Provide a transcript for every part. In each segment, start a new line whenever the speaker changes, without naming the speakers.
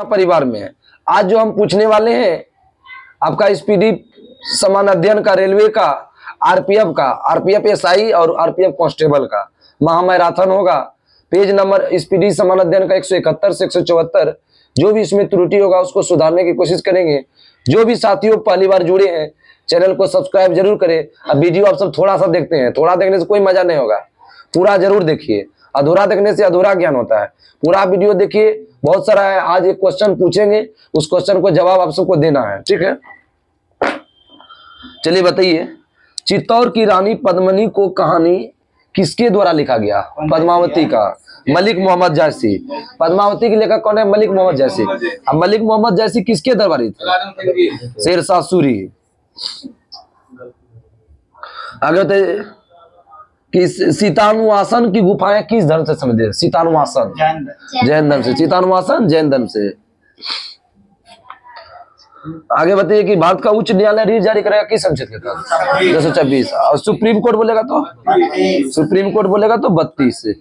परिवार में है। आज जो हम पूछने वाले हैं आपका स्पीडी समान अध्ययन का, रेलवे का, आरपीएफ का, आरपीएफ एसआई और आरपीएफ कांस्टेबल का महामैराथन होगा। पेज नंबर स्पीडी समान अध्ययन का 171 से 174। जो भी इसमें त्रुटि होगा उसको सुधारने की कोशिश करेंगे। जो भी साथियों पहली बार जुड़े हैं चैनल को सब्सक्राइब जरूर करें। अब वीडियो आप सब थोड़ा सा देखते हैं, थोड़ा देखने से कोई मजा नहीं होगा, पूरा जरूर देखिए। अधूरा देखने से अधूरा ज्ञान होता है। पूरा वीडियो देखिए, बहुत सारा है। आज एक क्वेश्चन पूछेंगे, उस क्वेश्चन को जवाब आप सबको देना है, ठीक है। चलिए बताइए, चित्तौड़ की रानी पद्मिनी को कहानी किसके द्वारा लिखा गया? पद्मावती का, मलिक मोहम्मद जैसी। पद्मावती के लेखक कौन है? मलिक मोहम्मद जैसी। अब मलिक मोहम्मद जैसी किसके दरबारी थे? शेरशाह सूरी। आगे बताइए कि सीतानुवासन की गुफाएं किस धर्म से संबंधित है? सीतानुवासन जैन धर्म से। सीतानुवासन जैन धर्म से। आगे बताइए कि भारत का उच्च न्यायालय रीट जारी करेगा किस अनुच्छेद के तहत? 226। और सुप्रीम कोर्ट बोलेगा तो 32।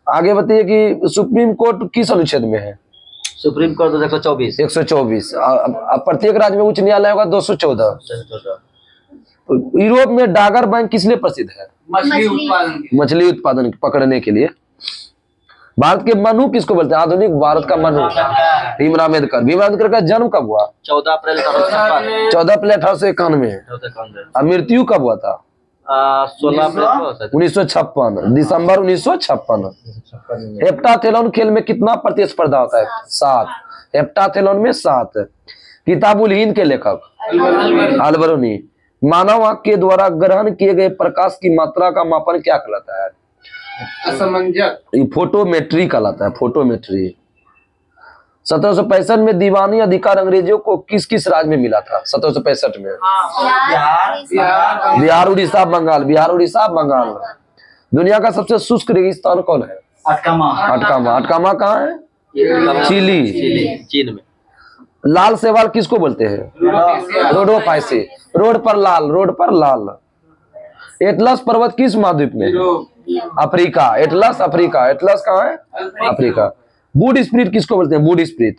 आगे बताइए कि सुप्रीम कोर्ट किस अनुच्छेद में है?
Supreme court 124।
124। प्रत्येक राज्य में उच्च न्यायालय होगा 214। यूरोप में डागर बैंक किस लिए प्रसिद्ध है? मछली उत्पादन पकड़ने के लिए। भारत के मनु किसको बोलते हैं? आधुनिक भारत का मनु भीमराव अम्बेडकर। भीमराव अम्बेडकर का जन्म कब हुआ?
14 अप्रैल 1851।
14 अप्रैल 1891। और मृत्यु कब हुआ था?
16 अप्रैल
1956, दिसंबर 1956। हेप्टाथेलॉन खेल में कितना प्रतिस्पर्धा होता है? 7। हेप्टाथेलॉन में 7। किताबुल हिंद के लेखक अलबरूनी। मानव आंख के द्वारा ग्रहण किए गए प्रकाश की मात्रा का मापन क्या कहलाता है? असमंजस। फोटोमेट्री कहलाता है, फोटोमेट्री। 1765 में दीवानी अधिकार अंग्रेजों को किस किस राज्य में मिला था? 1765 में बिहार, उड़ीसा, बंगाल। बिहार, उड़ीसा, बंगाल। दुनिया का सबसे शुष्क रेगिस्तान कौन है? अटकामा। अटकामा कहाँ है? चिली,
चीन में।
लाल शैवाल किसको बोलते हैं? रोडोफाइसी। रोड पर लाल, रोड पर लाल। एटलस पर्वत किस महाद्वीप में? अफ्रीका। Atlas Africa. एटलस कहाँ है? अफ्रीका। वुड स्प्रिट किसको बोलते हैं? Would spirit,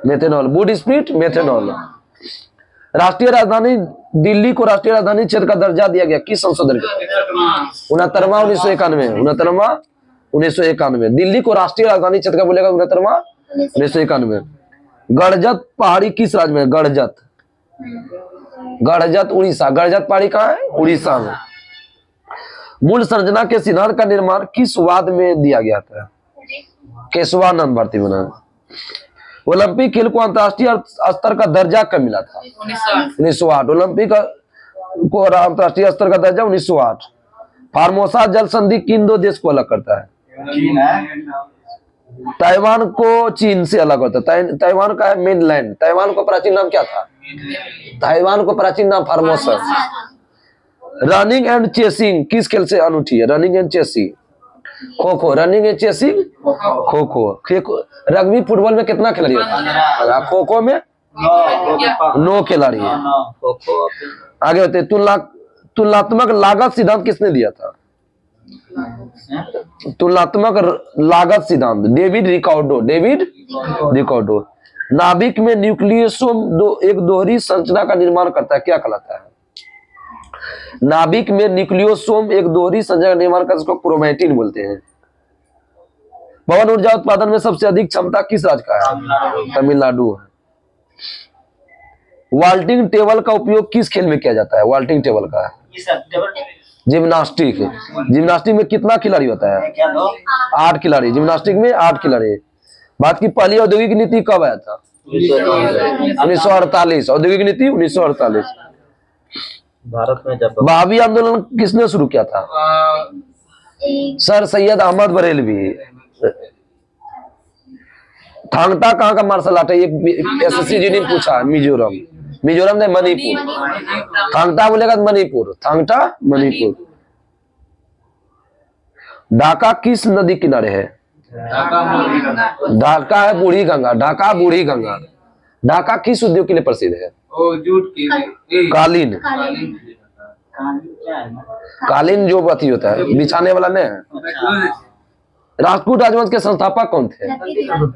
methanol. Would spirit, methanol. राष्ट्रीय राजधानी दिल्ली को राष्ट्रीय राजधानी क्षेत्र का दर्जा दिया गया किस संशोधन के? 69वां 1991। 69वां 1991। दिल्ली को राष्ट्रीय राजधानी क्षेत्र का बोलेगा 69वां 1991। गड़जत पहाड़ी किस राज्य में? गड़जत, गड़जत उड़ीसा। गड़जत पहाड़ी कहाँ है? उड़ीसा में। मूल संरचना के सिद्धांत का निर्माण किस वाद में दिया गया था? केशवानंद भारती बना। ओलंपिक खेल को अंतर्राष्ट्रीय स्तर का दर्जा कब मिला था? 1908। ओलंपिक को अंतर्राष्ट्रीय स्तर का दर्जा 1908। फार्मोसा जल संधि किन दो देश को अलग करता है? ताइवान को चीन से अलग होता है। ताइवान का है मेनलैंड। ताइवान को प्राचीन नाम क्या था? ताइवान को प्राचीन नाम फार्मोसा। रनिंग एंड चेसिंग किस खेल से अनूठी है? Running and chasing kho kho. Running and chasing kho kho. Rugby football में कितना खिलाड़ी होता है? खो खो में 9 खिलाड़ी है। आगे होते तुलनात्मक लागत सिद्धांत किसने दिया था? तुलनात्मक लागत सिद्धांत डेविड रिकार्डो। David Ricardo. नाभिक में न्यूक्लियोसोम एक दोहरी संरचना का निर्माण करता है, क्या कहलाता है? नाभिक में न्यूक्लियोसोम एक दोहरी संरचना का निर्माण करता है, इसको क्रोमैटिन बोलते हैं। पवन ऊर्जा उत्पादन में सबसे अधिक क्षमता किस राज्य का है? तमिलनाडु है। वाल्टिंग टेबल का उपयोग किस खेल में किया जाता है? वाल्टिंग टेबल का जिम्नास्टिक। जिम्नास्टिक में कितना खिलाड़ी होता है? 8 खिलाड़ी। जिम्नास्टिक में 8 खिलाड़ी। भारत की पहली औद्योगिक नीति कब आया था? 1948। औद्योगिक नीति 1948।
भारत में जब
वहाबी आंदोलन किसने शुरू किया था? सर सैयद अहमद बरेलवी। थांगटा कहाँ का मार्शल आर्ट है? एक एसएससी जी ने पूछा। मिजोरम। मिजोरम ने मणिपुर। थांगटा बोलेगा मणिपुर। थांगटा मणिपुर। ढाका किस नदी किनारे है? ढाका है बूढ़ी गंगा। ढाका बूढ़ी गंगा। ढाका किस उद्योग के लिए प्रसिद्ध है? कालीन। कालीन जो अथी होता है बिछाने वाला नहीं है। राजपूत राजवंश के संस्थापक कौन थे?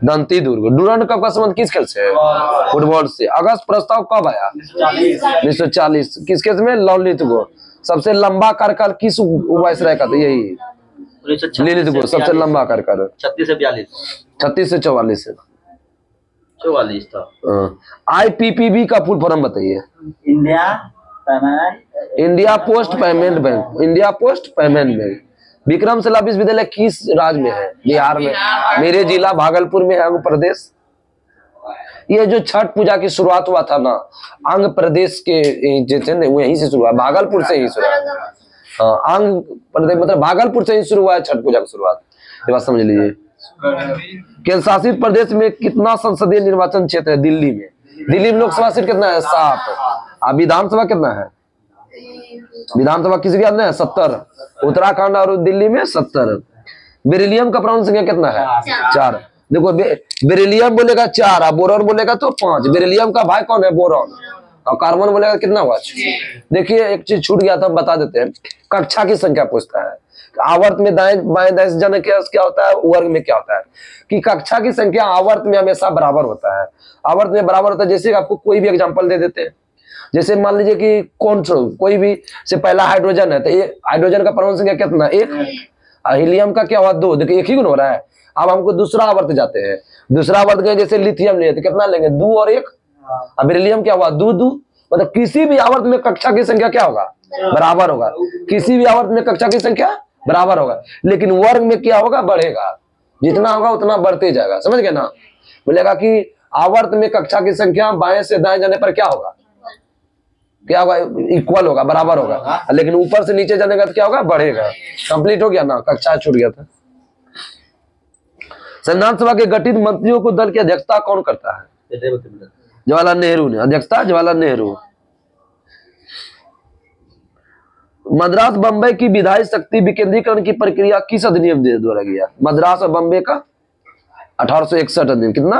दंती दुर्ग। डूरंड कप का संबंध किस खेल से है? फुटबॉल से। अगस्त प्रस्ताव कब आया? 1940। किस केस में? ललित गो। सबसे लंबा कार्यकाल किस वायसराय का था? यही ललित गो सबसे लंबा कार्यकाल।
36 से 42
36 से 44 है।
44 था।
IPPB का फुल फॉर्म बताइए। India post payment bank. India post payment bank. Vikramshila विश्वविद्यालय किस राज्य में है? बिहार में। मेरे जिला भागलपुर में है, आंध्र प्रदेश। ये जो छठ पूजा की शुरुआत हुआ था ना, आंध्र प्रदेश के जो थे ना, वहीं से शुरू हुआ, भागलपुर से ही शुरू हुआ। आंध्र प्रदेश मतलब भागलपुर से ही शुरू हुआ है छठ पूजा की शुरुआत। ये बात समझ लीजिए। केंद्र शासित प्रदेश में कितना संसदीय निर्वाचन क्षेत्र है? दिल्ली में। दिल्ली में लोकसभा सीट कितना है? 7। विधानसभा कितना है? विधानसभा किसी के है? 70। उत्तराखंड और दिल्ली में 70। बेरिलियम का परमाणु संख्या कितना है? 4। देखो बेरिलियम बोलेगा 4 और बोरॉन बोलेगा तो 5। बेरिलियम का भाई कौन है? बोरॉन। और कार्बन बोलेगा कितना हुआ? 6। देखिए एक चीज छूट गया था, बता देते हैं। कक्षा की संख्या पूछता है। आवर्त में दाएं बाएं दाएं से जाने क्या होता है? वर्ग में क्या होता है? कि कक्षा की संख्या आवर्त में हमेशा बराबर होता है। आवर्त में बराबर होता है। जैसे आपको कोई भी एग्जांपल दे देते हैं, जैसे मान लीजिए कि कोई भी से पहला हाइड्रोजन है, तो हाइड्रोजन का परमाणु संख्या कितना? 1। हीलियम का क्या हुआ? 2। देखिए एक ही गुण हो रहा है। अब हमको दूसरा आवर्त जाते हैं। दूसरा आवर्त गए, जैसे लिथियम लिए तो कितना लेंगे? 2 और 1। अब बेरिलियम क्या हुआ? 2 2। मतलब किसी भी आवर्त में कक्षा की संख्या क्या होगा? बराबर होगा। किसी भी आवर्त में कक्षा की संख्या बराबर होगा, लेकिन वर्ग में क्या होगा? बढ़ेगा। जितना होगा उतना बढ़ते जाएगा। समझ गए ना? बोलेगा कि आवर्त में कक्षा की संख्या बाएं से दाएं जाने पर क्या होगा? क्या होगा? इक्वल होगा, बराबर होगा। लेकिन ऊपर से नीचे जाने का तो क्या होगा? बढ़ेगा। कंप्लीट हो गया ना? कक्षा छूट गया था। संविधान सभा के गठित मंत्रियों को दल की अध्यक्षता कौन करता है? जवाहरलाल नेहरू ने। अध्यक्षता जवाहरलाल नेहरू। मद्रास बंबई की विधायी शक्ति विकेंद्रीकरण की प्रक्रिया किस अधिनियम द्वारा किया? मद्रास और बंबई का 1861 अधिनियम। कितना?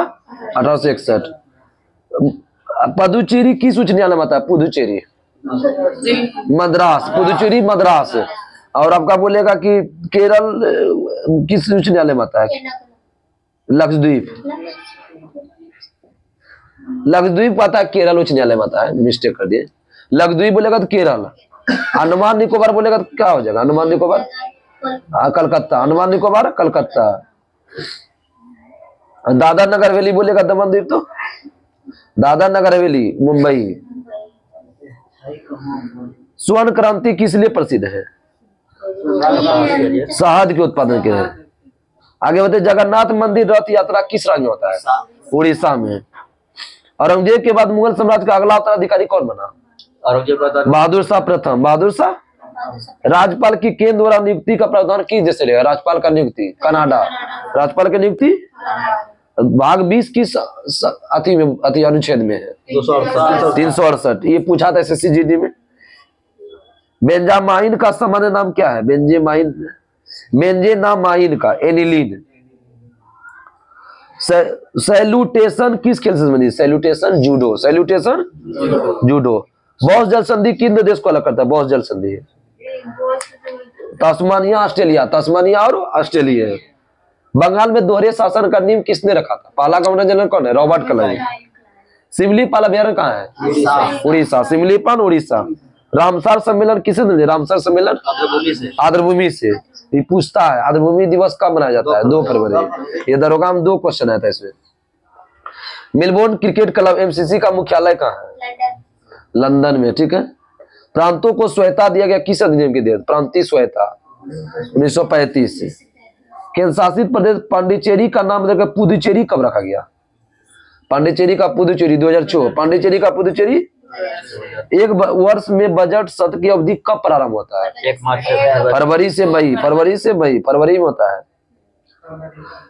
1861। पुदुचेरी किस उच्च न्यायालय में आता है? पुदुचेरी। मद्रास। पुदुचेरी मद्रास। और आपका बोलेगा कि केरल किस उच्च न्यायालय में आता है? लक्षद्वीप। लक्षद्वीप आता है केरल उच्च न्यायालय में आता है। मिस्टेक कर दिए। लक्षद्वीप बोलेगा तो केरल। अंडमान निकोबार बोलेगा तो क्या हो जाएगा? अंडमान निकोबार कलकत्ता। अंडमान निकोबार कलकत्ता। दादर नगर हवेली बोलेगा दमन द्वीप तो दादर नगर हवेली मुंबई। स्वर्ण क्रांति किस लिए प्रसिद्ध है? शहद के उत्पादन के लिए। आगे बताइए जगन्नाथ मंदिर रथ यात्रा किस राज्य में होता है? उड़ीसा में। औरंगजेब के बाद मुगल साम्राज्य का अगला उत्तराधिकारी कौन बना? बहादुर शाह प्रथम। बहादुर शाह। राज्यपाल की केंद्र द्वारा नियुक्ति का प्रावधान किस देश से लेगा? राज्यपाल का नियुक्ति कनाडा। राज्यपाल की नियुक्ति भाग 20 किस अति अनुच्छेद में है? 368। ये पूछा था SSC GD में। बेंजामाइन का सामान्य नाम क्या है? बेंजेनामाइन का एनिलीन। सैल्यूटेशन किस खेल से संबंधित? Salutation judo. Salutation judo. Boss जल संधि किन दो देश को अलग करता है? बॉस जल संधि तस्मानिया ऑस्ट्रेलिया। तस्मानिया और ऑस्ट्रेलिया। बंगाल में दोहरे शासन का नियम किसने रखा था? पहला गवर्नर जनरल कौन है? Robert Clive. सिमलीपाल अभ्यारण्य कहाँ है? उड़ीसा। सिमलीपाल उड़ीसा। रामसर सम्मेलन किसे दिया? रामसर सम्मेलन आर्द्रभूमि से। ये पूछता है आर्द्रभूमि दिवस कब मनाया जाता है? 2 फरवरी। ये दरोगा में 2 क्वेश्चन आया था इसमें। मेलबोर्न क्रिकेट क्लब MCC का मुख्यालय कहाँ है? लंदन में। ठीक है। प्रांतों को स्वायत्ता दिया गया किस अधिनियम के तहत? प्रांतीय स्वायत्ता 1935 से। केंद्र शासित प्रदेश पांडिचेरी का नाम देकर पुदुचेरी कब रखा गया? पांडिचेरी का पुदुचेरी 2004। पांडिचेरी का पुदुचेरी। एक वर्ष में बजट सत्र की अवधि कब प्रारंभ होता है?
1 मार्च से
फरवरी से मई। फरवरी में होता है।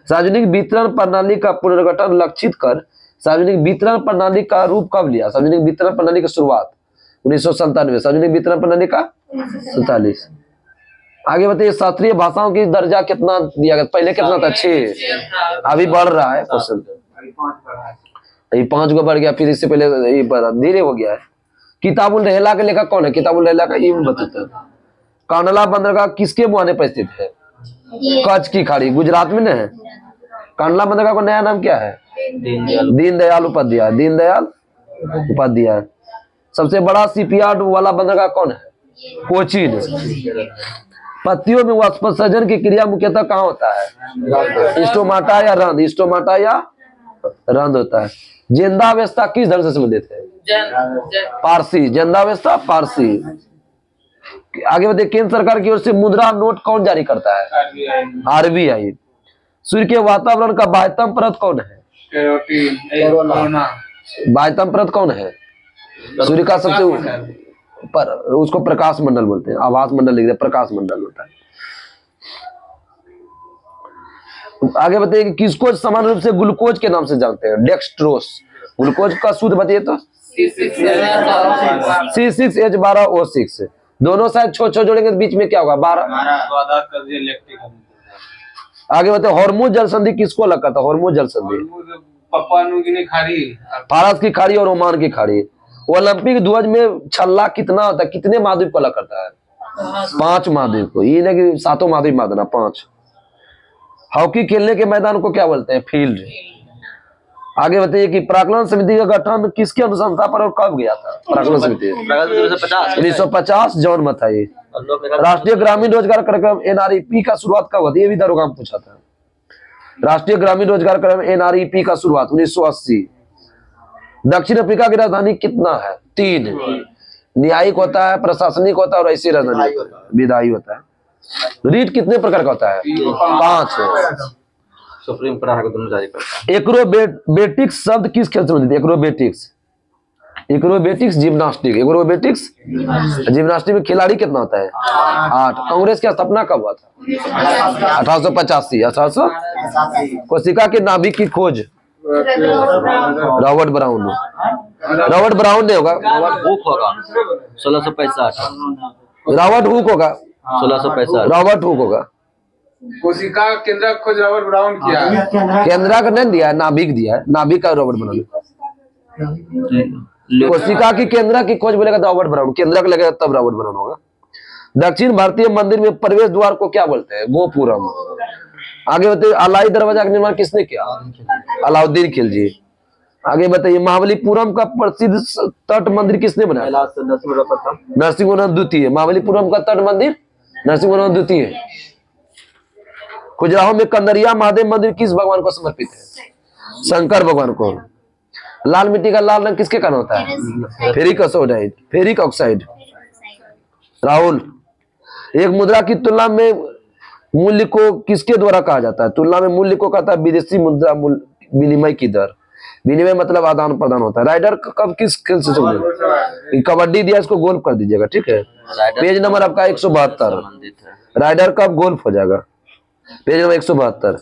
सार्वजनिक वितरण प्रणाली का पुनर्गठन लक्षित कर सार्वजनिक वितरण प्रणाली का रूप कब लिया? सार्वजनिक वितरण प्रणाली की शुरुआत 1997। सार्वजनिक वितरण प्रणाली का 47। आगे बताइए शास्त्रीय भाषाओं की दर्जा कितना दिया गया? पहले कितना था? 6। अभी बढ़ रहा है क्वेश्चन। ये 5 को बढ़ गया, फिर इससे पहले ये धीरे हो गया है। किताबुल रहला के लेखक कौन है? किताबुल रहला का ये बताते हैं। कांडला बंदरगाह किसके मुहाने पर स्थित है? कच्छ की खाड़ी गुजरात में है। कांडला बंदरगाह का नया नाम क्या है? दीनदयाल उपाध्याय। दीनदयाल उपाध्याय। सबसे बड़ा शिपयार्ड वाला बंदरगाह कौन है? कोचीन। पत्तियों में वाष्पोत्सर्जन की क्रिया मुख्यतः कहाँ होता है? स्टोमाटा या रंध्र? स्टोमाटा या रंध्र होता है। जिंदावस्था किस धर्म से संबंधित है? पारसी। जिंदावस्था पारसी। आगे बढ़ते, केंद्र सरकार की ओर से मुद्रा नोट कौन जारी करता है? आरबीआई। सूर्य के वातावरण का बाह्यतम परत कौन है? बाह्यतम परत कौन है? सूर्य का सबसे पर उसको प्रकाश मंडल बोलते हैं। आभास मंडल लिखते हैं, प्रकाश मंडल होता है। आगे बताइए कि किसको सामान्य रूप से ग्लूकोज के नाम से जानते हैं? डेक्सट्रोस। ग्लूकोज का शुद्ध बताइए तो C6H12O6। दोनों साइड छोटे जोड़ेंगे तो बीच में क्या होगा? 12। आगे बताइए, हॉर्मुज जल संधि किसको अलग करता है? हॉर्मुज जल संधि फारस की खाड़ी और ओमान की खाड़ी। ओलंपिक ध्वज में छल्ला कितना होता है? कितने महाद्वीप को अलग करता है? 5 महाद्वीप को। ये नहीं कि 7 महाद्वीप मान देना, 5। हॉकी खेलने के मैदान को क्या बोलते हैं? फील्ड। आगे बताइए कि प्राक्कलन समिति का गठन किसके अनुशंसा पर और कब गया था? प्राक्कलन समिति 1950 जॉन मथाई। राष्ट्रीय ग्रामीण रोजगार कार्यक्रम NREP का शुरुआत कब हुआ? ये भी दरोगा में पूछा था। राष्ट्रीय ग्रामीण रोजगार कार्यक्रम NREP का शुरुआत 1980। दक्षिण अफ्रीका की राजधानी कितना है? 3। न्यायिक होता है, प्रशासनिक होता है और ऐसी राजधानी विधायी होता है। रीट कितने प्रकार का होता है? 5।
सुप्रीम कोर्ट को दोनों जारी करता है।
एक्रोबेटिक्स शब्द किस खेल से संबंधित है? Acrobatics. Acrobatics gymnastic. Acrobatics gymnastic में खिलाड़ी कितना होता है? 8। कांग्रेस की स्थापना कब हुआ था? 1885। 1800। कोशिका के नाभिक की खोज रॉबर्ट ब्राउन। रॉबर्ट ब्राउन ने होगा।
हुक होगा 1665।
रॉबर्ट हुक होगा
1665।
रॉबर्ट हुक होगा।
कोशिका केंद्र खोज रॉबर्ट ब्राउन किया।
केंद्र का नहीं दिया है, नाभिक दिया है। नाभिक का रॉबर्ट ब्राउन। कोशिका की केंद्र की खोज बोलेगा रॉबर्ट ब्राउन, केंद्र का लगेगा तब रॉबर्ट ब्राउन होगा। दक्षिण भारतीय मंदिर में प्रवेश द्वार को क्या बोलते हैं? गोपुरम। आगे बताइए, अलाई दरवाजा का निर्माण किसने किया? अलाउद्दीन खिलजी। आगे बताइए, महाबलीपुरम का प्रसिद्ध तट मंदिर किसने बनाया? नरसिंहवर्मन द्वितीय। महाबलीपुरम का तट मंदिर नरसिंहवर्मन द्वितीय। खजुराहो में कंदरिया महादेव मंदिर किस भगवान को समर्पित है? शंकर भगवान को। लाल मिट्टी का लाल रंग किसके कारण होता है? Ferric oxide. Ferric oxide. Rahul, एक मुद्रा की तुलना में मूल्य को किसके द्वारा कहा जाता है? तुलना में मूल्य को कहता है विदेशी मुद्रा विनिमय की दर। विनिमय मतलब आदान प्रदान होता है। राइडर कब किस खेल से संबंधित? कबड्डी दिया, इसको गोल्फ कर दीजिएगा, ठीक है। पेज नंबर आपका 172। राइडर कब गोल्फ हो जाएगा? Page number 172।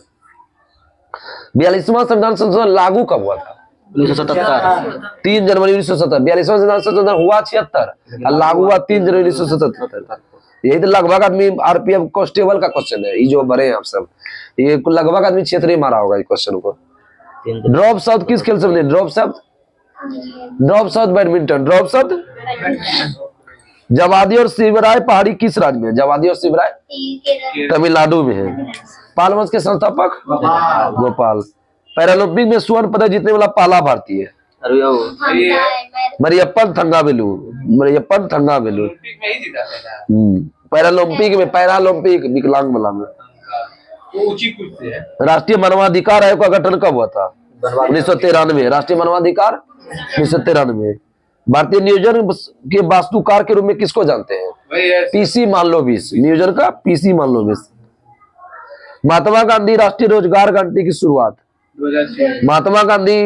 42वां संविधान संशोधन लागू कब हुआ था?
1977।
3 जनवरी 1977। 42वां संविधान संशोधन हुआ 76 और लागू हुआ 3 जनवरी 1977। यही तो लगभग आदमी RPF कांस्टेबल का क्वेश्चन है। ये जो भरे हैं आप सब, ये लगभग आदमी क्षेत्र ही मारा होगा इस क्वेश्चन को। ड्रॉप शब्द किस खेल से? ड्रॉप शब्द बैडमिंटन। ड्रॉप शब्द जवादी और शिवराय पहाड़ी किस राज्य में? जवादी और शिवराय तमिलनाडु में है। पाल वंश के संस्थापक गोपाल। पैरालंपिक में स्वर्ण पदक जीतने वाला पहला भारतीय है मरियप्पन थंगावेलु। मरियप्पन थंगावेलु पैरालंपिक विकलांग वाला में। राष्ट्रीय मानवाधिकार आयोग का गठन कब हुआ था? 1993। राष्ट्रीय मानवाधिकार 1993। भारतीय नियोजन के वास्तुकार के रूप में किसको जानते हैं? PC मानलोविस। नियोजन का PC मानलोविस। महात्मा गांधी राष्ट्रीय रोजगार गारंटी की शुरुआत
2006।
महात्मा गांधी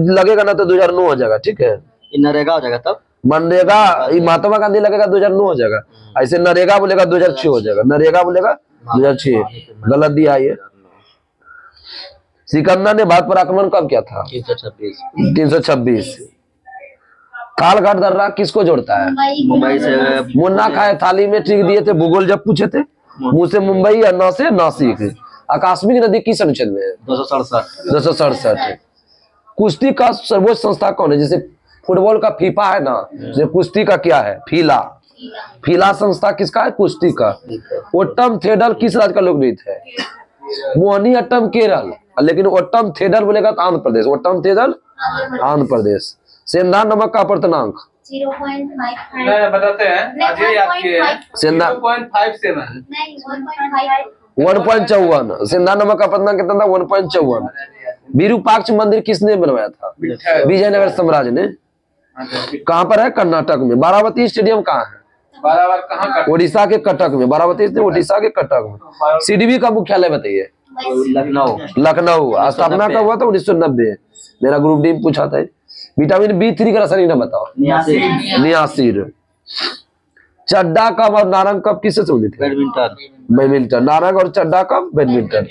लगेगा ना तो 2009 हो जाएगा, ठीक है।
नरेगा हो जाएगा तब।
मनरेगा, महात्मा गांधी लगेगा 2009 हो जाएगा। ऐसे नरेगा बोलेगा 2006 हो जाएगा। नरेगा बोलेगा 2006, गलत दिया ये। सिकंदर ने भारत पर आक्रमण कब किया था? 326। कालघाट दर्रा किसको जोड़ता है?
मुंबई से।
मुन्ना खाए थाली में ठीक दिए थे, भूगोल जब पूछे थे। मुंह से मुंबई या न से नासिक। आकस्मिक नदी किस अनुच्छेद में है? 267। कुश्ती का सर्वोच्च संस्था कौन है? जैसे फुटबॉल का फीफा है ना, जैसे कुश्ती का क्या है? फीला। फीला संस्था किसका है? कुश्ती का। ओट्टम थेडल किस राज्य का लोक नृत्य है? मोहिनी अट्टम केरल, लेकिन ओट्टम थेडल बोलेगा तो आंध्र प्रदेश। ओट्टम थेडल आंध्र प्रदेश। सेंधा नमक का अपर्तनांक
0.55 बताते हैं, आज ये याद किए हैं।
सेंधा
0.57
1.54। सेंधा नमक का अपर्तनांक कितना था? 1.54। विरूपाक्ष मंदिर किसने बनवाया था? विजयनगर साम्राज्य ने। कहाँ पर है? कर्नाटक में। बारावती स्टेडियम कहाँ है?
बाराबर कहाँ का?
ओडिशा के कटक में। बारावती स्टेडियम ओडिशा के कटक में। सीडीबी का मुख्यालय बताइए।
लखनऊ।
लखनऊ। स्थापना कब हुआ था? 1990। मेरा ग्रुप डी पूछा था। विटामिन B3 का रासायनिक नाम बताओ। नियासिर। चड्डा कब और नारंग कब किससे संबंधित है?
बैडमिंटन।
बैडमिंटन। नारंग और चड्डा कब? बैडमिंटन।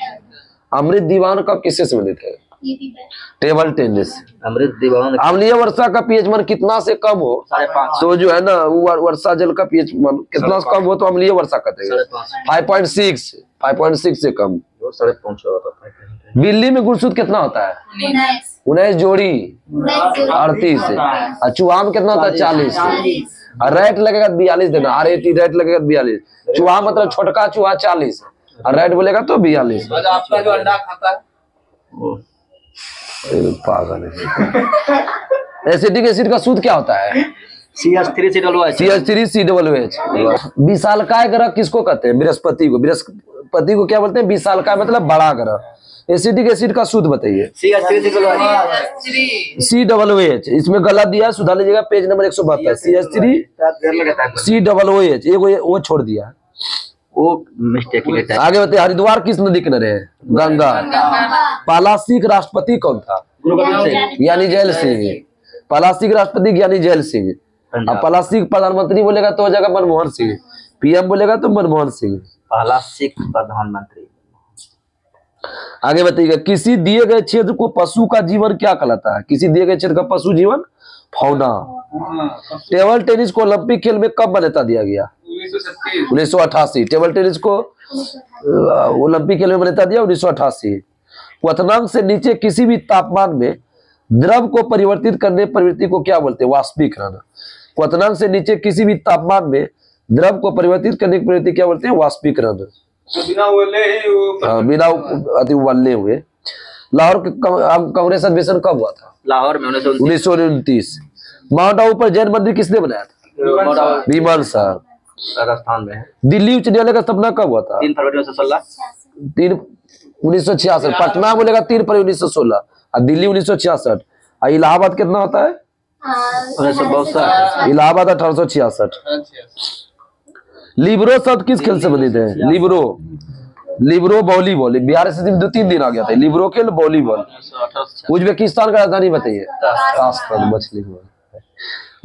अमृत दीवान कब किससे संबंधित है? Table tennis.
अमृत दीवान
अम्लीय वर्षा का पीएच मान कितना से कम हो
5.5
तो जो है ना वो वर्षा जल का पीएच मान कितना से कम हो तो अम्लीय वर्षा कहते हैं। 5.6 से कम।
5.5
बिल्ली में गुणसूत्र कितना होता है? 19 जोड़ी 38। और चूहा में कितना होता है? 40। और रेट लगेगा 42 देना। RAT रेट लगेगा 42। चूहा मतलब छोटका चूहा 40 और रेट बोलेगा तो 42।
आपका जो अंडा खाता है
पागल है। एसिटिक एसिड का सूत्र क्या होता है?
CH3COOH।
CH3COOH। विशालकाय ग्रह किसको कहते हैं? बृहस्पति को। बृहस्पति को क्या बोलते हैं? विशालकाय मतलब बड़ा ग्रह। एसिटिक एसिड का सूत्र बताइए।
CH3COOH।
COOH। इसमें गलत दिया है, सुधार लीजिएगा पेज नंबर 172। CH3COOH एक वो छोड़ दिया।
वो मिस्टेक है।
आगे बताइए। हरिद्वार किस नदी किनारे है? गंगा। पहला सिख राष्ट्रपति कौन था? ज्ञानी जैल सिंह। पहला सिख राष्ट्रपति ज्ञानी जैल सिंह। अब पहला सिख प्रधानमंत्री बोलेगा तो हो जाएगा मनमोहन सिंह। PM बोलेगा तो मनमोहन सिंह।
पहला सिख प्रधानमंत्री।
आगे बताइएगा। किसी दिए गए क्षेत्र को पशु का जीवन क्या कहलाता है? किसी दिए गए क्षेत्र का पशु जीवन फौना। टेबल टेनिस को ओलंपिक खेल में कब मान्यता दिया गया? 1988। टेबल टेनिस को ओलंपिक खेल में मान्यता दिया 1988। क्वथनांक से नीचे किसी भी तापमान में द्रव को परिवर्तित करने प्रवृत्ति को क्या बोलते हैं? वाष्पीकरण। क्वथनांक से नीचे किसी भी तापमान में द्रव को परिवर्तित करने की प्रवृत्ति क्या बोलते हैं? वाष्पीकरण।
बिना उबले ही वो
बिना अति उबालने हुए। लाहौर कांग्रेस अधिवेशन कब हुआ था?
लाहौर में
1929। माउंट आबू पर जैन मंदिर किसने बनाया था? विमल शाह।
राजस्थान में है।
दिल्ली उच्च न्यायालय का स्थापना कब हुआ था?
3 फरवरी
1966। पटना बोलेगा 3 फरवरी 1916 और दिल्ली 1966। और इलाहाबाद कितना होता है?
1962।
इलाहाबाद 1866। लिब्रो शब्द किस खेल से संबंधित है? Libre volleyball. बिहार से 2-3 दिन आ गया था। लिब्रो खेल वॉलीबॉल। उज्बेकिस्तान का राजधानी बताइए। ताशकंद। मछली।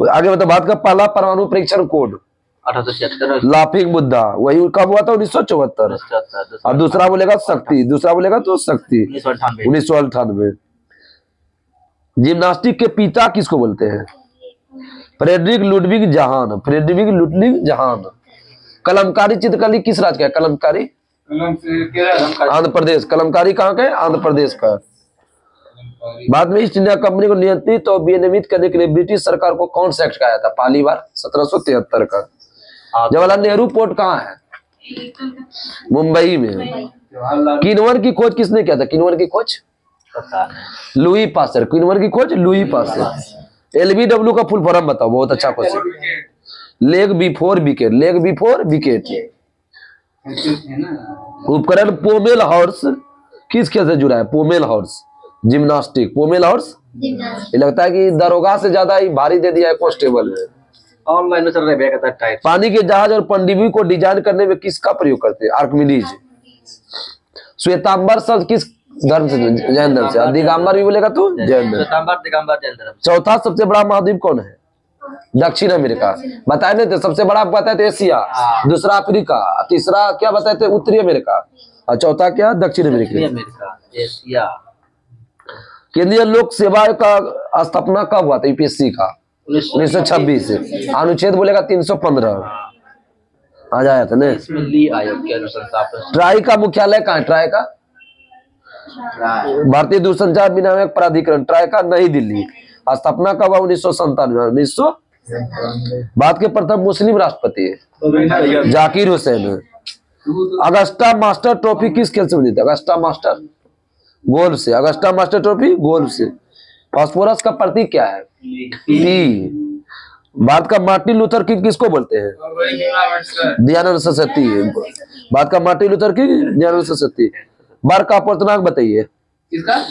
आगे बता। भारत का पहला परमाणु परीक्षण कोड
1876।
लाफिंग बुद्धा। वही कब हुआ था? 1974। और दूसरा बोलेगा शक्ति। दूसरा बोलेगा तो शक्ति 1998। जिम्नास्टिक के पिता किसको बोलते हैं? फ्रेडरिक लुडविग जहान। फ्रेडरिक लुडविग जहान। कलमकारी चित्रकली किस राज्य का है? कलमकारी
कलम से केरल।
आंध्र प्रदेश। कलमकारी कहाँ का है? आंध्र प्रदेश का। बाद में ईस्ट इंडिया कंपनी को नियंत्रित और विनियमित करने के लिए ब्रिटिश सरकार को कौन सा एक्ट आया था पहली बार? 1773 का। जवाहरलाल नेहरू पोर्ट कहाँ है? मुंबई में।
जवाहरलाल
किन्वर की खोज किसने किया था? किन्वर की खोज लुई पास्चर। किन्वर की खोज लुई पास्चर। LBW का फुल फॉर्म बताओ। बहुत अच्छा question. Leg before wicket. Leg before wicket. उपकरण पोमेल हॉर्स किस खेल से जुड़ा है? पोमेल हॉर्स जिम्नास्टिक। पोमेल हॉर्स ये लगता है कि दरोगा से ज्यादा ही भारी दे दिया है कांस्टेबल ने।
ऑनलाइन में चल रहा है कहता है टाइट।
पानी के जहाज और पनडुब्बी को डिजाइन करने में किसका प्रयोग करते हैं? आर्किमिडीज। श्वेतांबर शब्द किस धर्म से? जैन धर्म से। दिगंबर भी बोलेगा तो जैन धर्म।
श्वेतांबर दिगंबर जैन धर्म।
चौथा सबसे बड़ा महाद्वीप कौन है? दक्षिण अमेरिका। बताए नहीं थे? सबसे बड़ा बताए थे एशिया, दूसरा अफ्रीका, तीसरा क्या बताए थे? उत्तरी अमेरिका, और चौथा क्या? दक्षिण अमेरिका।
एशिया।
केंद्रीय लोक सेवा का स्थापना कब हुआ था? UPSC का 1926। अनुच्छेद बोलेगा 315 आ जाया था ना।
ली आयोग के अनुसंधान।
ट्राई का मुख्यालय कहाँ है? ट्राई का भारतीय दूरसंचार विनियामक प्राधिकरण। ट्राई का नई दिल्ली। स्थापना कब हुआ? 1997। भारत के प्रथम मुस्लिम राष्ट्रपति है Zakir Hussain. Agusta master trophy किस खेल से बनी थी? अगस्टा मास्टर गोल्फ से। अगस्टा मास्टर ट्रॉफी गोल्फ से। फास्फोरस का प्रतीक क्या है? पी। भारत का मार्टिन लूथर किंग किसको बोलते हैं? दयानंद सरस्वती। भारत का Martin Luther King Dayanand Saraswati. बार का अपूर्णांक बताइए।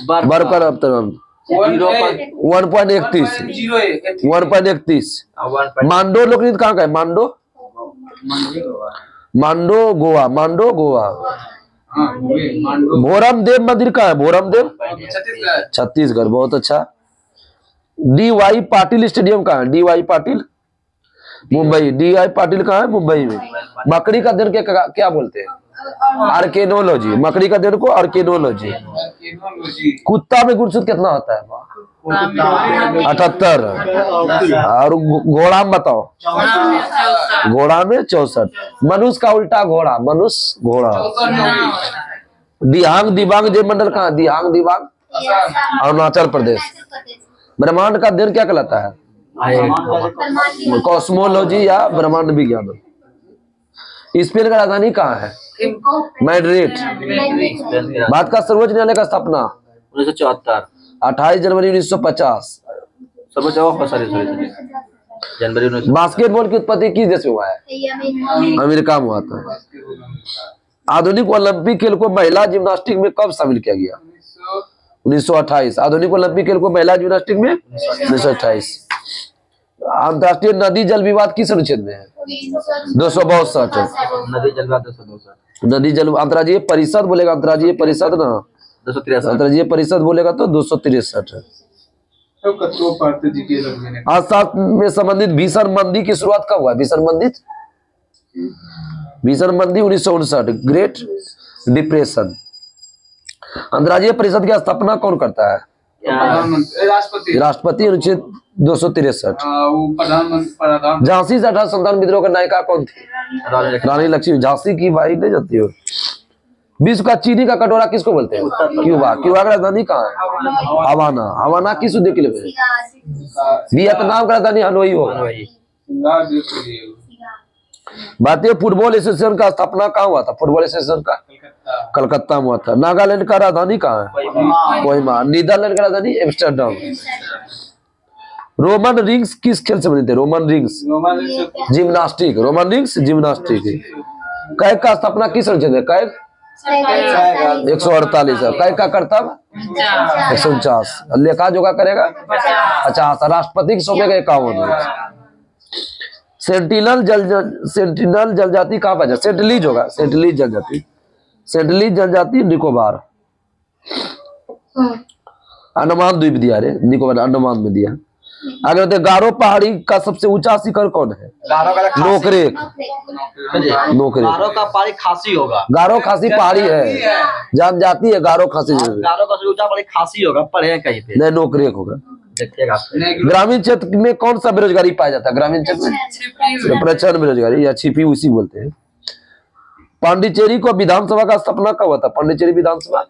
बार का अपूर्णांक 1.31। 1.31। मांडो लोकनृत्य कहाँ का है? मांडो गोवा। मांडो गोवा। भोरम देव मंदिर कहाँ है? भोरम देव छत्तीसगढ़। बहुत अच्छा। डी.वाई. पाटिल स्टेडियम कहाँ है? डी.वाई. पाटिल मुंबई। डी.वाई. पाटिल कहाँ है? मुंबई में। मकड़ी का दिन क्या बोलते हैं? आर्केनोलॉजी। मकड़ी का दिन को आर्केनोलॉजी। कुत्ता में गुणसूत्र कितना होता है? 78। और घोड़ा में बताओ। घोड़ा में 64। मनुष्य का उल्टा घोड़ा। मनुष्य घोड़ा। दिहांग दिबांग जय मंडल कहाँ? दिहांग दिबांग अरुणाचल प्रदेश। ब्रह्मांड का दिन क्या कहलाता है? कॉस्मोलॉजी या ब्रह्मांड विज्ञान। स्पेन का राजधानी कहाँ है? मैड्रिड। भारत का सर्वोच्च न्यायालय का स्थापना
1974।
28 जनवरी 1950।
जनवरी 19।
बास्केटबॉल की उत्पत्ति किस देश में हुआ है? अमेरिका में हुआ था। आधुनिक ओलंपिक खेल को महिला जिम्नास्टिक में कब शामिल किया गया? 1928। आधुनिक ओलंपिक खेल को महिला जिम्नास्टिक में 1928। अंतर्राष्ट्रीय नदी जल विवाद किस अनुच्छेद में है? 262।
नदी जल विवाद 262।
नदी जल अंतर्राज्यीय परिषद बोलेगा। अंतर्राज्यीय परिषद ना
263।
अंतर्राज्यीय परिषद बोलेगा तो 263। अर्थशास्त्र में संबंधित भीषण मंदी की शुरुआत कब हुआ? भीषण मंदी 1959। Great depression. अंतर्राज्यीय परिषद की स्थापना कौन करता है? राष्ट्रपति। अनुच्छेद 263। झांसी से 1897 विद्रोह का नायिका कौन थी? रानी लक्ष्मी। झांसी की बाई नहीं जाती हो। विश्व का चीनी का कटोरा किसको बोलते हैं? क्यूबा। क्यूबा का राजधानी कहाँ है? हवाना। हवाना किस उद्योग के लिए? वियतनाम का राजधानी हनोई होगा। भारतीय फुटबॉल एसोसिएशन का स्थापना कहाँ हुआ था? फुटबॉल एसोसिएशन का कलकत्ता में हुआ था। नागालैंड का राजधानी कहाँ है? कोहिमा। नीदरलैंड का राजधानी एम्स्टर्डम। रोमन रिंग्स किस खेल से बनी थे? Roman rings gymnastic. Roman rings gymnastic. CAG का स्थापना किस अनुच्छेद में? कैग 148 है। कैग का कर्तव्य 149। लेखा जोखा करेगा 50। राष्ट्रपति की सौंपेगा 51। सेंटिनल जनजाति कहाँ पर? सेंटिलीज होगा। सेंटिलीज जनजाति। सेंटिलीज जनजाति निकोबार। अंडमान द्वीप दिया रे। निकोबार अंडमान में दिया। आगे बताइए गारो पहाड़ी का सबसे ऊंचा शिखर कौन है? नोकरेक।
गारो का पहाड़ी खासी होगा।
गारो खासी पहाड़ी है। जान जाती है गारो खासी।
गारो का सबसे ऊंचा पहाड़ी खासी होगा। पढ़े कहीं पे?
नहीं, नोकरेक होगा।
देखिएगा।
ग्रामीण क्षेत्र में कौन सा बेरोजगारी पाया जाता है? ग्रामीण क्षेत्र में प्रचंड बेरोजगारी या छिपी उसी बोलते हैं। पांडिचेरी को विधानसभा का स्थापना कब हुआ था? पांडिचेरी विधानसभा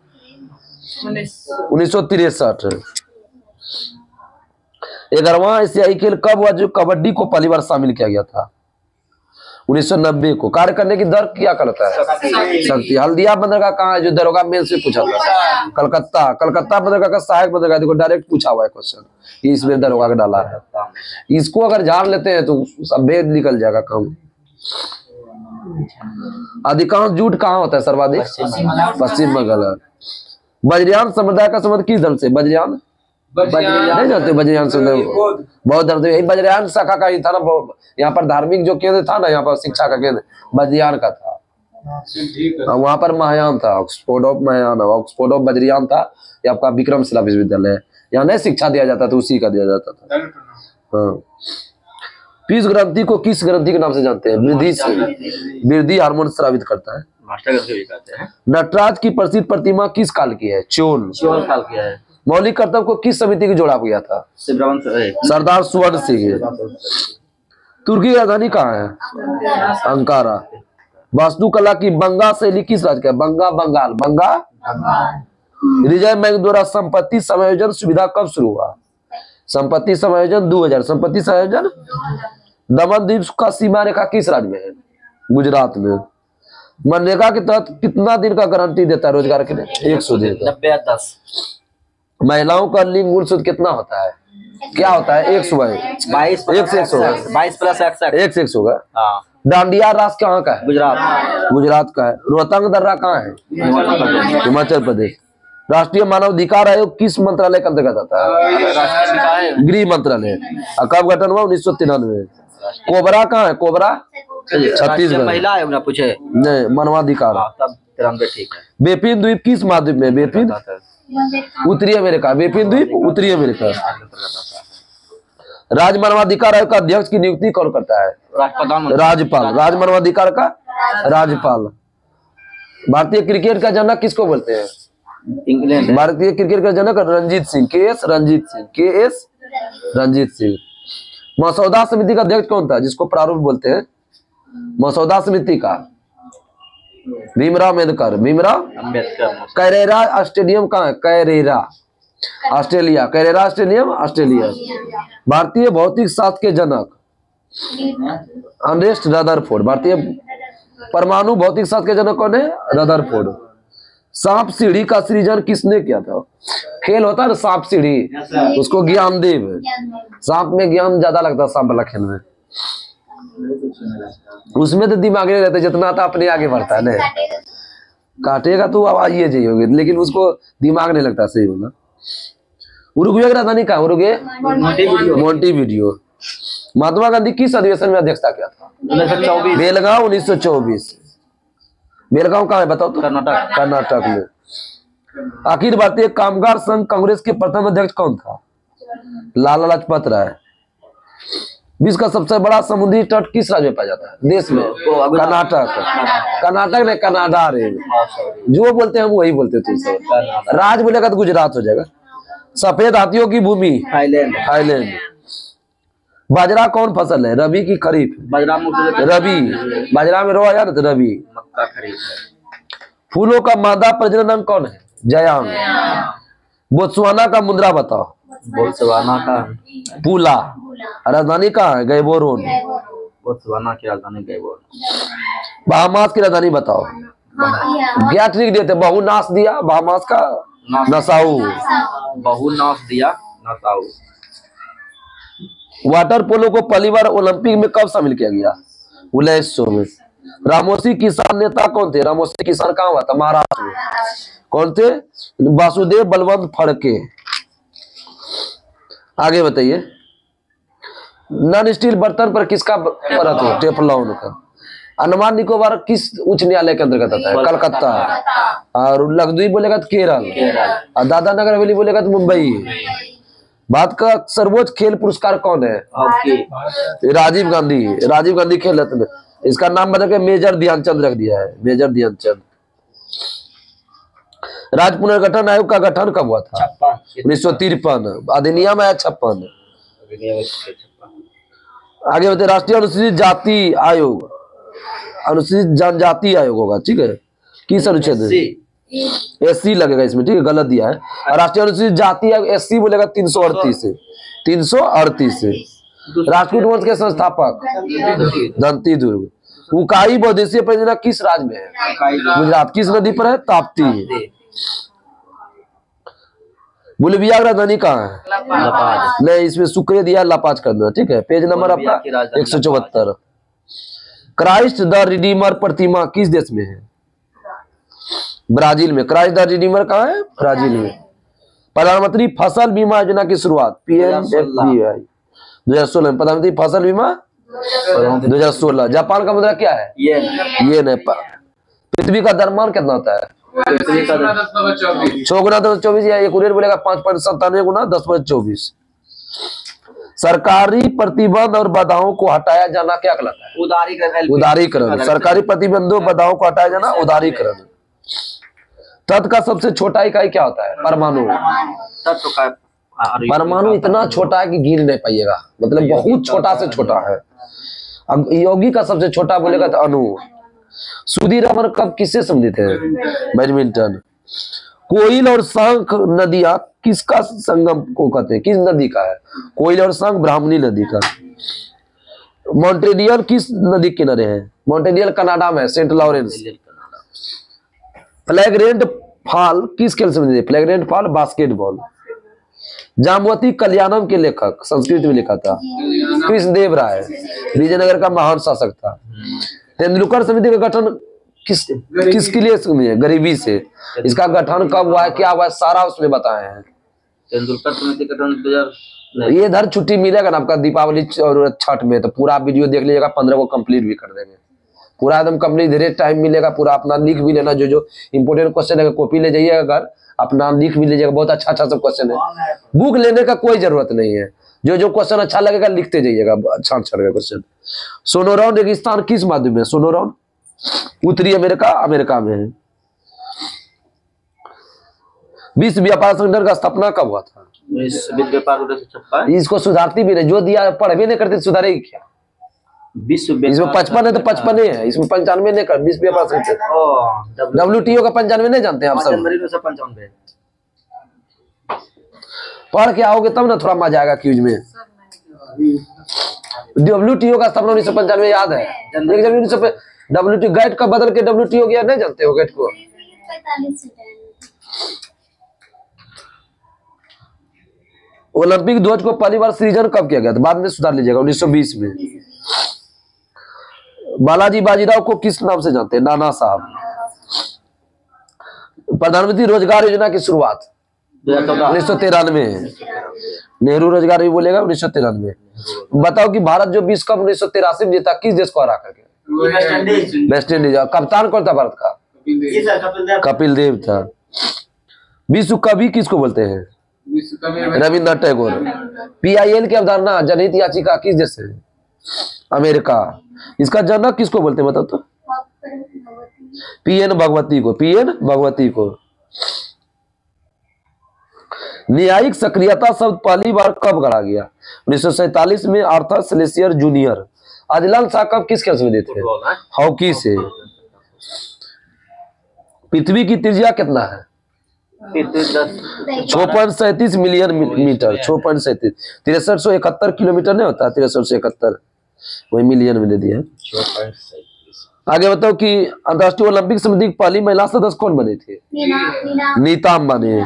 1963। 11वां एशियाई खेल कब हुआ जो कबड्डी को पहली बार शामिल किया गया था? 1990 को। कार्य करने की दर क्या कहलाता है? शक्ति। हल्दिया बंदरगाह कहाँ है? जो दरोगा मेल से पूछा था। कलकत्ता। कलकत्ता बंदरगाह का सहायक बंदरगाह। देखो डायरेक्ट पूछा हुआ है क्वेश्चन। इसमें दरोगा का डाला है। इसको अगर जान लेते हैं तो सब भेद निकल जाएगा काम। अधिकांश जूट कहाँ होता है? सर्वाधिक पश्चिम बंगाल। बजरियान समुदाय का संबंध किस धर्म से? बजरियान नहीं जानते? बजरियान समुदाय बहुत धर्म से। यही बजरियान शाखा का ही था ना। यहाँ पर धार्मिक जो केंद्र था ना, यहाँ पर शिक्षा का केंद्र बजरियान का था। वहां पर महायान था। Oxford of Mahayana. Oxford of बजरियान था। ये आपका विक्रमशिला विश्वविद्यालय। यहाँ नहीं शिक्षा दिया जाता था, उसी का दिया जाता था। हाँ। पीयूष ग्रंथि को किस ग्रंथि के नाम से जानते हैं? वृद्धि से। वृद्धि हार्मोन स्रावित करता है। नटराज की प्रसिद्ध प्रतिमा किस काल की है? चोल
काल की है।
मौलिक कर्तव्य को किस समिति की जोड़ा गया था? सरदार सुवर्ण सिंह। तुर्की की राजधानी कहाँ है? अंकारा। वास्तुकला की बंगा शैली किस राज्य का? बंगा बंगाल। बंगा। रिजर्व बैंक द्वारा संपत्ति समायोजन सुविधा कब शुरू हुआ? संपत्ति समायोजन 2000। संपत्ति समायोजन दमन द्वीप का सीमा रेखा किस राज्य में है? गुजरात में। मनरेगा के तहत कितना दिन का गारंटी देता है रोजगार के लिए? 100 दिन का।
90-10।
महिलाओं का लिंग मूल शुद्ध कितना होता है? क्या होता है? 100 है।
22
1 से 100 होगा।
22 + 61।
1 से 100 होगा।
हाँ,
डांडिया रास कहाँ का है?
गुजरात।
गुजरात का है। रोहतांग दर्रा कहाँ है? हिमाचल प्रदेश। राष्ट्रीय मानव अधिकार आयोग किस मंत्रालय के अंतर्गत आता है? गृह मंत्रालय। कब गठन हुआ? 1993। कोबरा कहाँ है? कोबरा छत्तीसगढ़।
महिला आयोग ना पूछे
नहीं, मानवाधिकार।
तब 93 ठीक है।
बेपिन द्वीप किस महाद्वीप में? बेपिन उत्तरी अमेरिका। बेपिन द्वीप उत्तरी अमेरिका। राज्य मानवाधिकार आयोग का अध्यक्ष की नियुक्ति कौन करता है? राज्यपाल। राज्य मानवाधिकार का राज्यपाल। भारतीय क्रिकेट का जनक किसको बोलते हैं?
इंग्लैंड।
भारतीय क्रिकेट का जनक रंजीत सिंह। के.एस. रंजीत सिंह। मसौदा समिति का अध्यक्ष कौन था जिसको प्रारूप बोलते हैं? मसौदा समिति का भीमराव अम्बेडकर। कैरेरा स्टेडियम कहाँ है? Carrara Australia. Carrara stadium Australia. भारतीय भौतिक शास्त्र के जनक अर्नेस्ट रदरफोर्ड। भारतीय परमाणु भौतिक शास्त्र के जनक कौन है? रदरफोर्ड। सांप सीढ़ी का सृजन किसने किया था? खेल होता है ना सांप सीढ़ी, उसको ज्ञानदेव। सांप में ज्ञान ज्यादा लगता है, सांप वाला खेल में। उसमें तो दिमाग नहीं रहता, जितना आता अपने आगे बढ़ता है ना। काटेगा तो आवाज ये चाहिए होगी, लेकिन उसको दिमाग नहीं लगता। सही बोला। उरुग्वे की राजधानी कहाँ? उरुग्वे मोंटेविडियो। महात्मा गांधी किस अधिवेशन में अध्यक्षता किया था?
1924।
बेलगांव 1924। बेलगांव कहाँ है बताओ तो? कर्नाटक में। अखिल भारतीय कामगार संघ कांग्रेस के प्रथम अध्यक्ष कौन था? लाला लाजपत राय। विश्व का सबसे बड़ा समुद्री तट किस राज्य में पाया जाता है? देश में? कर्नाटक। कर्नाटक ने कनाडा रे, जो बोलते हैं हम वही बोलते तुम सब। राज्य बोलेगा तो गुजरात हो जाएगा। सफेद हाथियों की भूमि? थाईलैंड। बाजरा कौन फसल है? रबी की खरीफ? रबी। बाजरा में रो आया ना तो रबी। फूलों का मादा प्रजनन अंग कौन है? जयांग। बोत्सवाना का मुद्रा बताओ।
बोत्सवाना का
पूला। राजधानी कहाँ है? गैबोरोन।
बोत्सवाना की राजधानी गैबोरोन।
बहामास की राजधानी बताओ। क्या ट्रिक देते? बहुनाश दिया। बहामास का नसाऊ।
बहुनाश दिया नसाऊ।
वाटर पोलो को पहली बार ओलंपिक में कब शामिल किया गया? 1900 में। रामोसी किसान नेता कौन थे? रामोसी किसान कहाँ हुआ था? महाराष्ट्र में। कौन थे? वासुदेव बलवंत फड़के। आगे बताइए। नॉन स्टील बर्तन पर किसका परत है? टेफलॉन का। अंडमान निकोबार किस उच्च न्यायालय के अंतर्गत आता है? कलकत्ता। और लक्षद्वीप बोलेगा तो केरल। और दादरा नगर हवेली बोलेगा तो मुंबई। भारत का सर्वोच्च खेल पुरस्कार कौन है? राजीव गांधी खेल रत्न। इसका नाम बदल के मेजर ध्यानचंद रख दिया है। मेजर ध्यानचंद। राज्य पुनर्गठन आयोग का गठन कब हुआ था? 1953। अधिनियम आया 56। आगे बताइए। राष्ट्रीय अनुसूचित जाति आयोग, अनुसूचित जनजाति आयोग होगा, ठीक है। किस अनुच्छेद? SC लगेगा इसमें, ठीक है, गलत दिया है। और राष्ट्रीय अनुसूचित जाति आयोग SC बोलेगा 338 से। 338 से। राजपूत वंश के संस्थापक दंती दुर्ग। उकाई बहुउद्देशीय परियोजना किस राज्य में है? गुजरात। किस नदी पर है? ताप्ती। बोलिविया की राजधानी कहाँ है? नहीं, इसमें शुक्रिया दिया, लापाज कर देना, ठीक है। पेज नंबर आपका 174। क्राइस्ट द रिडीमर प्रतिमा किस देश में है? ब्राजील में। क्राइस्ट द रिडीमर कहाँ है? ब्राजील में। प्रधानमंत्री फसल बीमा योजना की शुरुआत PMFBY 2016 में। प्रधानमंत्री फसल बीमा 2016। जापान का मुद्रा क्या है? येन है। पृथ्वी का द्रव्यमान कितना होता है? 6 गुना 1024 या एक बोलेगा 5.97 गुना 10/24। सरकारी प्रतिबंध और बाधाओं को हटाया जाना क्या कहलाता है? उदारीकरण। सरकारी प्रतिबंधों बाधाओं को हटाया जाना उदारीकरण। तत्व का सबसे छोटा इकाई क्या होता है? परमाणु। परमाणु इतना छोटा है कि गिन नहीं पाइएगा, मतलब बहुत छोटा से छोटा है। अब यौगिक का सबसे छोटा बोलेगा तो अणु। सुधीर रमन कब किससे संबंधित है? बैडमिंटन। कोयल और शंख नदियां किसका संगम को कहते हैं, किस नदी का है? कोयल और शंख ब्राह्मणी नदी का। मॉन्ट्रियल किस नदी के किनारे है? मॉन्ट्रियल कनाडा में, सेंट लॉरेंस। फ्लैग्रेंट फॉल किस खेल से मिले? Flagrant foul basketball. Jambavati Kalyanam के लेखक, संस्कृत में लिखा था, कृष्णदेव राय, विजयनगर का महान शासक था। तेंदुलकर समिति का गठन किसके लिए हुई है? गरीबी से। इसका गठन कब हुआ है, क्या हुआ है, सारा उसमें बताए हैं।
तेंदुलकर समिति का गठन 2000।
ये इधर छुट्टी मिलेगा ना आपका दीपावली और छठ में, तो पूरा वीडियो देख लीजिएगा, 15 को कंप्लीट भी कर देंगे पूरा एकदम कंप्लीट। धीरे टाइम मिलेगा, पूरा अपना लिख भी लेना, जो जो इंपोर्टेंट क्वेश्चन है कॉपी ले जाइएगा घर, अपना लिख भी लीजिएगा। बहुत अच्छा सब क्वेश्चन है, बुक लेने का कोई जरूरत नहीं है। जो जो क्वेश्चन अच्छा लगेगा लिखते जाइएगा, अच्छा लगेगा क्वेश्चन। सोनोरॉन रेगिस्तान किस माध्यम में? सोनोरॉन उत्तरी अमेरिका, अमेरिका में है। विश्व व्यापार संगठन का स्थापना कब हुआ था?
विश्व व्यापार 1956।
इसको सुधारती भी नहीं, जो दिया पढ़ भी नहीं करते, सुधारेगी क्या? इसमें 55 है तो 55 है, इसमें 95 नहीं कर। विश्व व्यापार संगठन WTO का 95 नहीं जानते आप सब?
जनवरी 1995
पढ़ के आओगे तब ना थोड़ा मजा आएगा क्यूज में। WTO का स्थापना 1995 याद है? WTO गेट का बदल के WTO गया, नहीं जानते हो गेट को? ओलंपिक ध्वज को पहली बार सृजन कब किया गया था? बाद में सुधार लीजिएगा, 1920 में। बालाजी बाजीराव को किस नाम से जानते हैं? नाना साहब। प्रधानमंत्री रोजगार योजना की शुरुआत 1993। नेहरू रोजगार भी बोलेगा 1993। बताओ कि भारत जो विश्व कप 1983 में जीता, किस देश को हरा करके? West Indies. कप्तान कौन था भारत का? कपिल देव था। विश्व कवि किसको बोलते हैं? रविन्द्रनाथ टैगोर। PIL की अवधारणा जनहित याचिका किस देश से? अमेरिका। इसका जनक किसको बोलते हैं बताओ तो? PN भगवती को। PN भगवती को। न्यायिक सक्रियता शब्द पहली बार कब गढ़ा गया? 1947 में आर्थर सेलेसियर जूनियर। अजलान शाह कब किस खेल से मिले थे? हॉकी से। पृथ्वी की त्रिज्या कितना है? 6.37 मिलियन मीटर। 6.37 6371 किलोमीटर नहीं होता? 6371 वही मिलियन में दे दिया। आगे बताओ कि अंतर्राष्ट्रीय ओलंपिक समिति की पहली महिला सदस्य कौन बने थे? नीता अंबानी।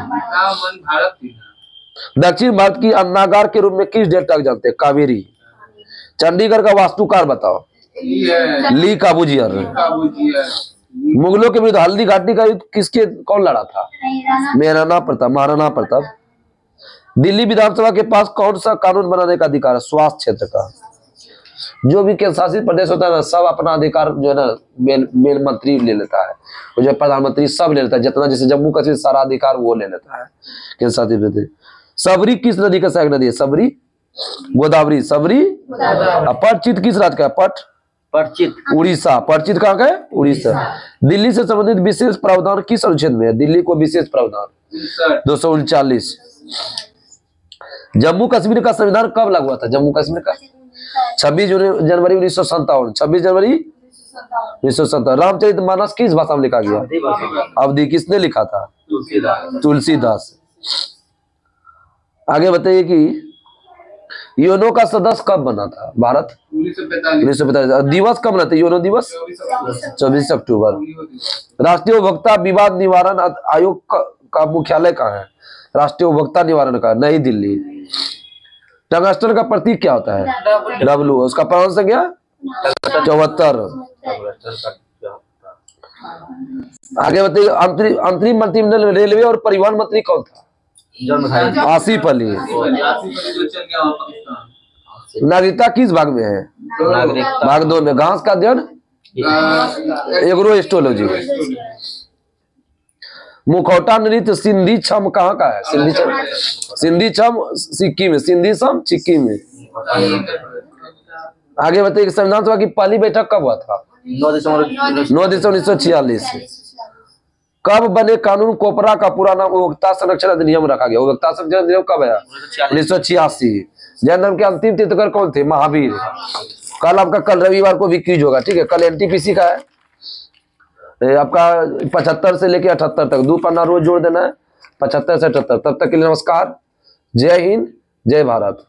दक्षिण भारत की अन्नागार के रूप में किस डेल्टा को जानते हैं? कावेरी। चंडीगढ़ का वास्तुकार बताओ? ली काबूजियर। मुगलों के विरुद्ध हल्दी घाटी का युद्ध किसके कौन लड़ा था? महाराणा प्रताप। दिल्ली विधानसभा के पास कौन सा कानून बनाने का अधिकार है? स्वास्थ्य क्षेत्र का। जो भी केंद्र शासित प्रदेश होता है ना, सब अपना अधिकार जो है ना मेन मंत्री ले लेता है, और जो प्रधानमंत्री सब ले लेता है। जितना जैसे जम्मू कश्मीर सारा अधिकार वो ले लेता है केंद्र शासित प्रदेश। सबरी किस नदी का सहायक नदी है? सबरी गोदावरी। सबरी। पटचित किस राज्य का है?
पटचित
उड़ीसा। पटचित कहाँ का है? उड़ीसा। दिल्ली से संबंधित विशेष प्रावधान किस अनुच्छेद में है? दिल्ली को विशेष प्रावधान 239। जम्मू कश्मीर का संविधान कब लागू हुआ था? जम्मू कश्मीर का 26 जनवरी 1957। 26 जनवरी 1957। रामचरितमानस किस भाषा में लिखा गया? अवधी। किसने लिखा था? तुलसीदास। आगे बताइए कि यूएनओ का सदस्य कब बना था भारत? 1945। दिवस कब बना था यूएनओ दिवस? 24 अक्टूबर। राष्ट्रीय उपभोक्ता विवाद निवारण आयोग का मुख्यालय कहाँ है? राष्ट्रीय उपभोक्ता निवारण का नई दिल्ली। टंगस्टन का प्रतीक क्या होता है? W। उसका प्रमाण संख्या 74। आगे बताइए अंतरिम मंत्रिमंडल में रेलवे और परिवहन मंत्री कौन था? आसिफ अली। नागरिकता किस भाग में है? भाग 2 में। घास का अध्ययन एग्रोस्टोलॉजी। मुखौटा नृत्य सिंधी छम कहाँ का है? सिंधी छम सिक्किम में। सिंधी छम सिक्किम में। आगे बताइए संविधान सभा की पहली बैठक कब हुआ था?
9 दिसंबर
1946। कब बने कानून कोपरा का पूरा नाम उपभोक्ता संरक्षण अधिनियम रखा गया? उपभोक्ता संरक्षण अधिनियम कब आया? 1986। जैन धर्म के अंतिम तीर्थंकर कौन थे? महावीर। कल आपका कल रविवार को भी क्विज होगा, ठीक है? कल NTPC का है। आपका 75 से लेके 78 तक 2 पन्ना रोज जोड़ देना है, 75 से 78। तब तक के लिए नमस्कार, जय हिंद, जय भारत।